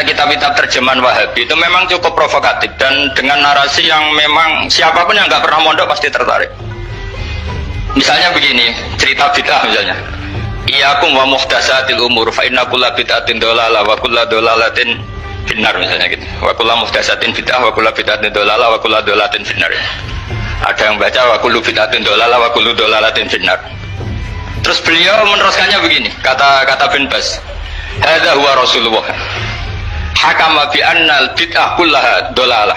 banyak kitab-kitab terjemahan Wahabi itu memang cukup provokatif dan dengan narasi yang memang siapapun yang nggak pernah mondok pasti tertarik. Misalnya begini, cerita bid'ah misalnya. Iyyakum wa muhdatsatil umur fa inna kulla bid'atin dhalalah wa kulla dhalalatin finnar misalnya gitu. Wa kullu muhdatsatin bid'ah wa kullu bid'atin dhalalah wa kullu dhalalatin finnar. Ada yang baca wa kullu bid'atin dhalalah wa kullu dhalalatin finnar. Terus beliau meneruskannya begini, kata bin Bas. Hadza huwa Rasulullah. Hakama bi annal bid'ah kullaha dhalalah.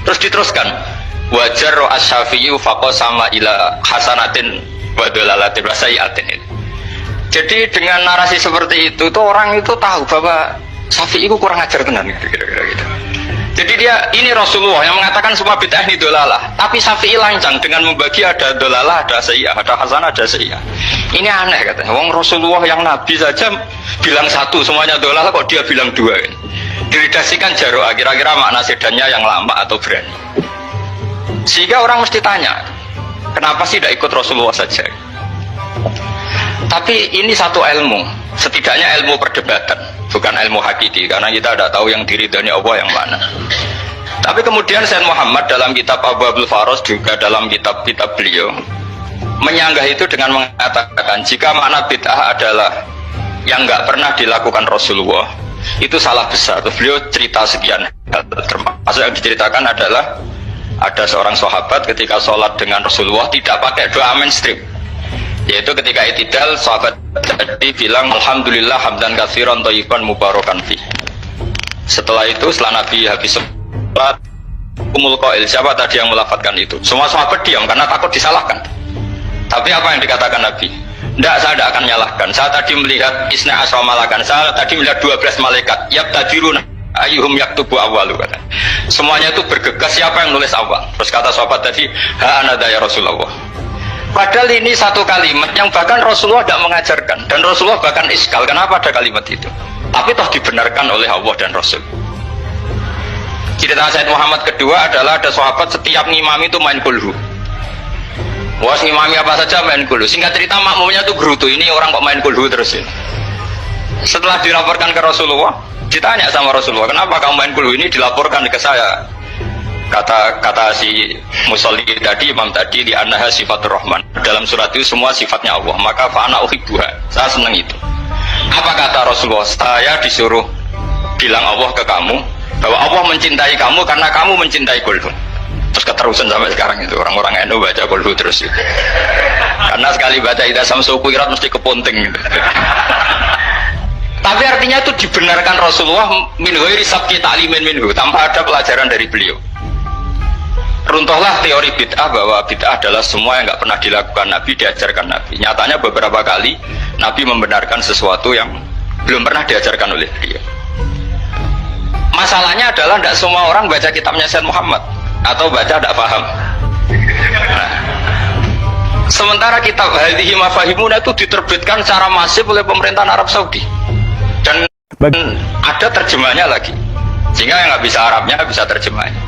Terus diteruskan wajar asy-Syafi'i faqasama ila hasanatin wa dhalalatin wa sayyi'atin. Jadi dengan narasi seperti itu tuh orang itu tahu bahwa Syafi'i itu kurang ajar tenan kira-kira gitu. Jadi ini Rasulullah yang mengatakan semua bid'ah ini dolalah, tapi Syafi'i lancang dengan membagi ada dolalah, ada sayyi'ah, ada hasanah, ada sayyi'ah. Ini aneh katanya. Wong Rasulullah yang Nabi saja bilang satu, semuanya dolalah, kok dia bilang dua. Diredaksikan jaro'ah, kira-kira makna sedannya yang lama atau berani. Sehingga orang mesti tanya, kenapa sih tidak ikut Rasulullah saja? Tapi ini satu ilmu, setidaknya ilmu perdebatan, bukan ilmu hakiki, karena kita tidak tahu yang diridhani Allah yang mana. Tapi kemudian Sayyid Muhammad dalam kitab Abwaabul Faros, juga dalam kitab-kitab beliau menyanggah itu dengan mengatakan jika makna bid'ah adalah yang nggak pernah dilakukan Rasulullah, itu salah besar. Terus beliau cerita sekian, termasuk yang diceritakan adalah ada seorang sahabat ketika sholat dengan Rasulullah tidak pakai doa mainstream, yaitu ketika i'tidal sahabat tadi bilang alhamdulillah hamdan katsiran thayyiban mubarakan fi. Setelah itu setelah Nabi habis sholat umul qail, siapa tadi yang melafatkan itu? Semua sahabat diam karena takut disalahkan. Tapi apa yang dikatakan Nabi? Tidak, saya tidak akan menyalahkan. Saya tadi melihat isna asra malakan, saya tadi melihat 12 malaikat yabtadiruna ayyuhum yaktubu awwalu. Semuanya itu bergegas siapa yang nulis awal. Terus kata sahabat tadi ha anada ya Rasulullah. Padahal ini satu kalimat yang bahkan Rasulullah tidak mengajarkan, dan Rasulullah bahkan iskal kenapa ada kalimat itu, tapi toh dibenarkan oleh Allah dan Rasul. Cerita Sayyid Muhammad kedua adalah ada sahabat setiap ngimami itu main kulhu. Wah, ngimami apa saja main kulhu. Singkat cerita makmumnya itu gerutu, ini orang kok main kulhu terus ini. Setelah dilaporkan ke Rasulullah, ditanya sama Rasulullah, kenapa kamu main kulhu? Ini dilaporkan ke saya. Kata si musolli tadi, imam tadi, di annaha sifatur rahman, dalam surat itu semua sifatnya Allah, maka fa'ana uhibbuha, saya senang itu. Apa kata Rasulullah? Saya disuruh bilang Allah ke kamu bahwa Allah mencintai kamu karena kamu mencintai kulhu. Terus keterusan sampai sekarang itu orang-orang NU baca kulhu terus itu. Karena sekali baca idza samsu kuwirat mesti kepunting gitu. Tapi artinya itu dibenarkan Rasulullah min ghairi sabqi ta'limin minhu, tanpa ada pelajaran dari beliau. Runtuhlah teori bid'ah bahwa bid'ah adalah semua yang nggak pernah dilakukan Nabi, diajarkan Nabi. Nyatanya beberapa kali Nabi membenarkan sesuatu yang belum pernah diajarkan oleh beliau. Masalahnya adalah tidak semua orang baca kitabnya Sayyid Muhammad atau baca tidak paham. Nah, sementara kitab Hadhihi Mafahimuna itu diterbitkan secara masif oleh pemerintahan Arab Saudi dan ada terjemahnya lagi, sehingga yang nggak bisa Arabnya bisa terjemahnya.